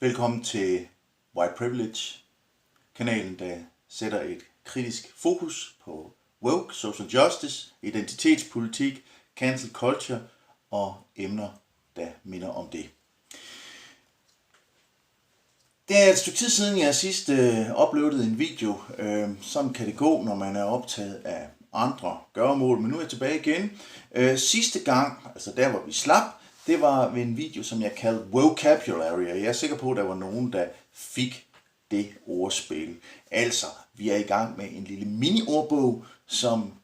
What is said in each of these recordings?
Velkommen til White Privilege, kanalen, der sætter et kritisk fokus på woke, social justice, identitetspolitik, cancel culture og emner, der minder om det. Det er et stykke tid siden, jeg sidst uploadede en video. Sådan kan det gå, når man er optaget af andre gøremål, men nu er jeg tilbage igen. Sidste gang, altså der hvor vi slap, det var ved en video, som jeg kaldte Vocabulary, og jeg er sikker på, at der var nogen, der fik det ordspil. Altså, vi er i gang med en lille mini-ordbog, som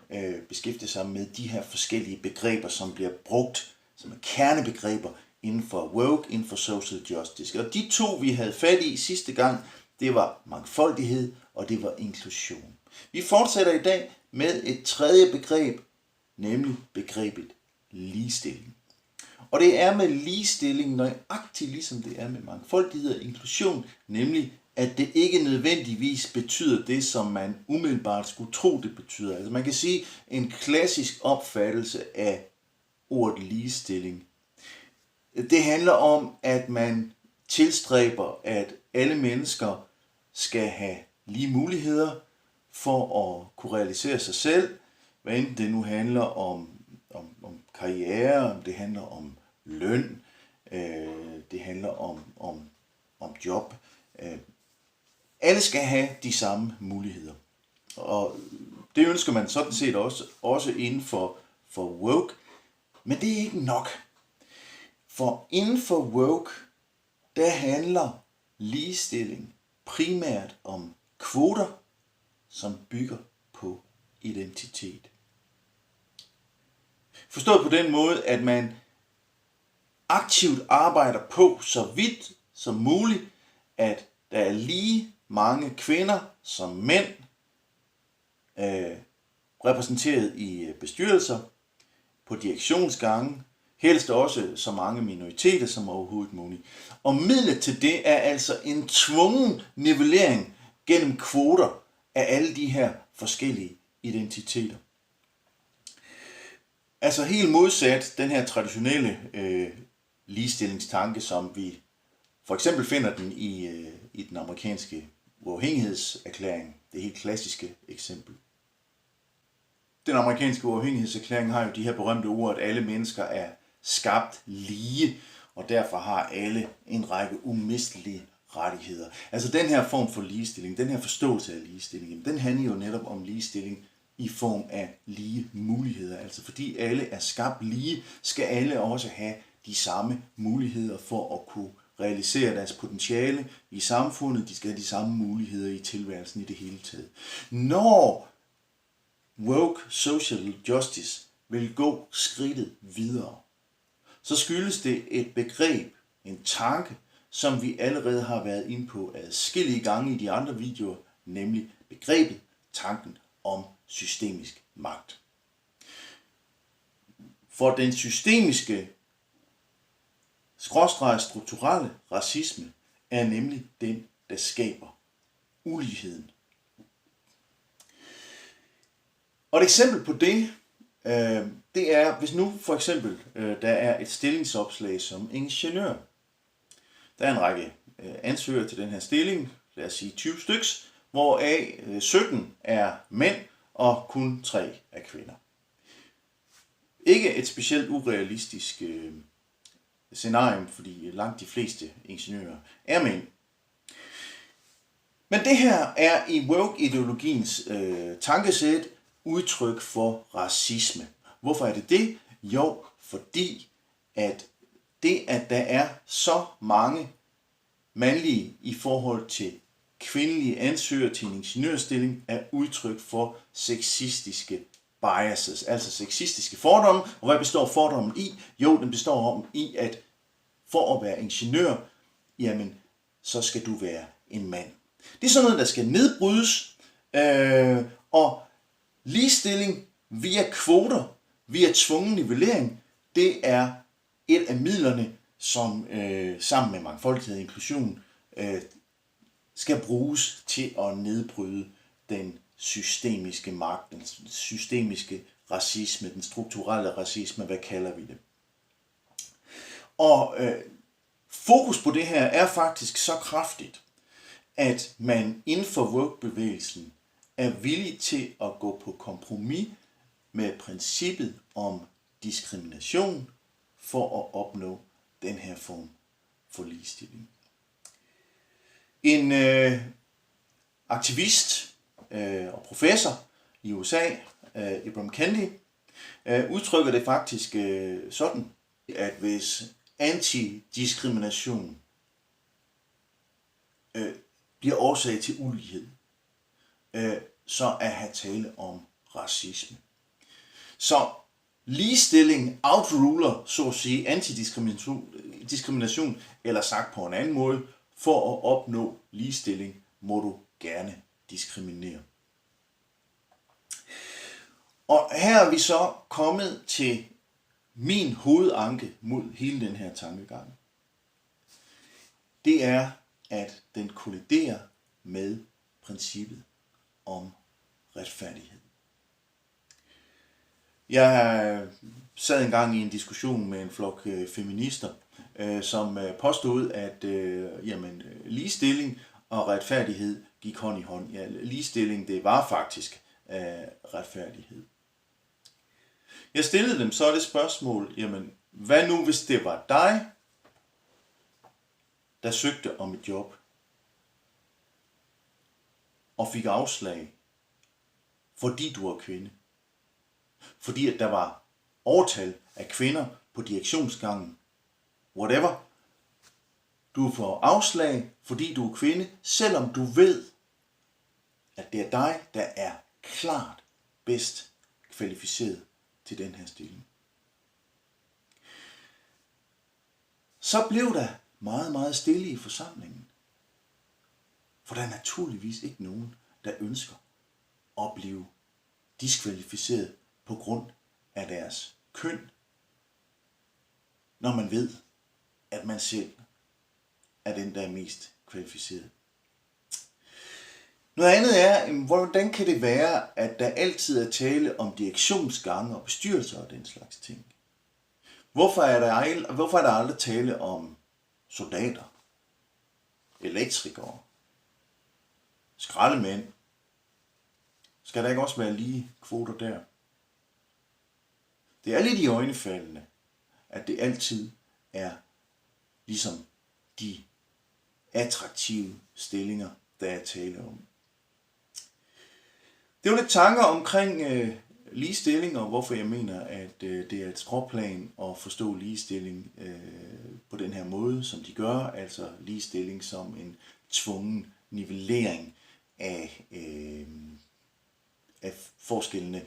beskæftiger sig med de her forskellige begreber, som bliver brugt som er kernebegreber inden for woke, inden for social justice. Og de to, vi havde fat i sidste gang, det var mangfoldighed, og det var inklusion. Vi fortsætter i dag med et tredje begreb, nemlig begrebet ligestilling. Og det er med ligestilling nøjagtigt ligesom det er med mangfoldighed og inklusion, nemlig at det ikke nødvendigvis betyder det, som man umiddelbart skulle tro, det betyder. Altså man kan sige, en klassisk opfattelse af ordet ligestilling. Det handler om, at man tilstræber, at alle mennesker skal have lige muligheder for at kunne realisere sig selv, hvad enten det nu handler om karriere, det handler om løn, det handler om job. Alle skal have de samme muligheder. Og det ønsker man sådan set også inden for woke, men det er ikke nok. For inden for woke, der handler ligestilling primært om kvoter, som bygger på identitet. Forstået på den måde, at man aktivt arbejder på så vidt som muligt, at der er lige mange kvinder som mænd repræsenteret i bestyrelser, på direktionsgange, helst også så mange minoriteter som overhovedet muligt. Og midlet til det er altså en tvungen nivellering gennem kvoter af alle de her forskellige identiteter. Altså helt modsat den her traditionelle ligestillingstanke, som vi for eksempel finder den i den amerikanske uafhængighedserklæring. Det helt klassiske eksempel. Den amerikanske uafhængighedserklæring har jo de her berømte ord, at alle mennesker er skabt lige, og derfor har alle en række umistelige rettigheder. Altså den her form for ligestilling, den her forståelse af ligestilling, den handler jo netop om ligestilling i form af lige muligheder. Altså fordi alle er skabt lige, skal alle også have de samme muligheder for at kunne realisere deres potentiale i samfundet. De skal have de samme muligheder i tilværelsen i det hele taget. Når woke social justice vil gå skridtet videre, så skyldes det et begreb, en tanke, som vi allerede har været inde på adskillige gange i de andre videoer, nemlig begrebet, tanken om systemisk magt. For den systemiske strukturelle racisme er nemlig den, der skaber uligheden. Og et eksempel på det, det er, hvis nu for eksempel der er et stillingsopslag som ingeniør. Der er en række ansøgere til den her stilling, lad os sige 20 styks, hvoraf 17 er mænd og kun 3 er kvinder. Ikke et specielt urealistisk scenarium, fordi langt de fleste ingeniører er mænd. Men det her er i woke-ideologiens tankesæt udtryk for racisme. Hvorfor er det det? Jo, fordi at der er så mange mandlige i forhold til kvindelige ansøgere til en ingeniørstilling er udtryk for sexistiske biases, altså sexistiske fordomme. Og hvad består fordommen i? Jo, den består i, at for at være ingeniør, jamen, så skal du være en mand. Det er sådan noget, der skal nedbrydes, og ligestilling via kvoter, via tvungen nivellering, det er et af midlerne, som sammen med mangfoldighed og inklusion skal bruges til at nedbryde den systemiske magt, den systemiske racisme, den strukturelle racisme, hvad kalder vi det. Og Fokus på det her er faktisk så kraftigt, at man inden for woke-bevægelsen er villig til at gå på kompromis med princippet om diskrimination for at opnå den her form for ligestilling. En aktivist og professor i USA, Ibram Kendi, udtrykker det faktisk sådan, at hvis antidiskrimination bliver årsag til ulighed, så er her tale om racisme. Så ligestilling outruler, så at sige, antidiskrimination, eller sagt på en anden måde, for at opnå ligestilling må du gerne diskriminere. Og her er vi så kommet til min hovedanke mod hele den her tankegang. Det er, at den kolliderer med princippet om retfærdighed. Jeg sad engang i en diskussion med en flok feminister, som påstod, at ligestilling og retfærdighed gik hånd i hånd. Ja, ligestilling, det var faktisk retfærdighed. Jeg stillede dem så det spørgsmål, hvad nu hvis det var dig, der søgte om et job og fik afslag, fordi du er kvinde? Fordi at der var overtal af kvinder på direktionsgangen. Whatever. Du får afslag, fordi du er kvinde, selvom du ved, at det er dig, der er klart bedst kvalificeret til den her stilling. Så blev der meget, meget stille i forsamlingen. For der er naturligvis ikke nogen, der ønsker at blive diskvalificeret på grund af deres køn, når man ved, at man selv er den, der er mest kvalificeret. Noget andet er, hvordan kan det være, at der altid er tale om direktionsgange og bestyrelser og den slags ting? Hvorfor er der aldrig tale om soldater, elektrikere, skraldemænd? Skal der ikke også være lige kvoter der? Det er lidt i øjnefaldende, at det altid er ligesom de attraktive stillinger, der er tale om. Det er jo lidt tanker omkring ligestilling, og hvorfor jeg mener, at det er et skråplan at forstå ligestilling på den her måde, som de gør, altså ligestilling som en tvungen nivellering af forskellene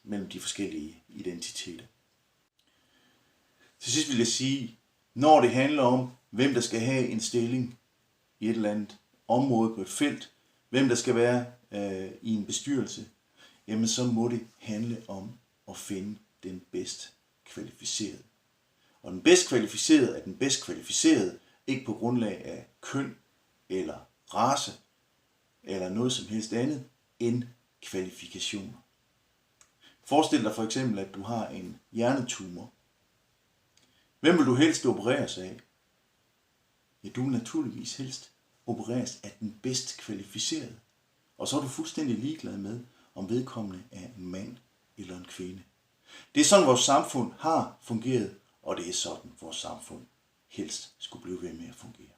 mellem de forskellige identiteter. Til sidst vil jeg sige, når det handler om, hvem der skal have en stilling i et eller andet område på et felt, hvem der skal være i en bestyrelse, jamen så må det handle om at finde den bedst kvalificerede. Og den bedst kvalificerede er den bedst kvalificerede, ikke på grundlag af køn eller race eller noget som helst andet end kvalifikationer. Forestil dig for eksempel, at du har en hjernetumor. Hvem vil du helst opereres af? Ja, du vil naturligvis helst opereres af den bedst kvalificerede. Og så er du fuldstændig ligeglad med, om vedkommende er en mand eller en kvinde. Det er sådan, vores samfund har fungeret, og det er sådan, vores samfund helst skulle blive ved med at fungere.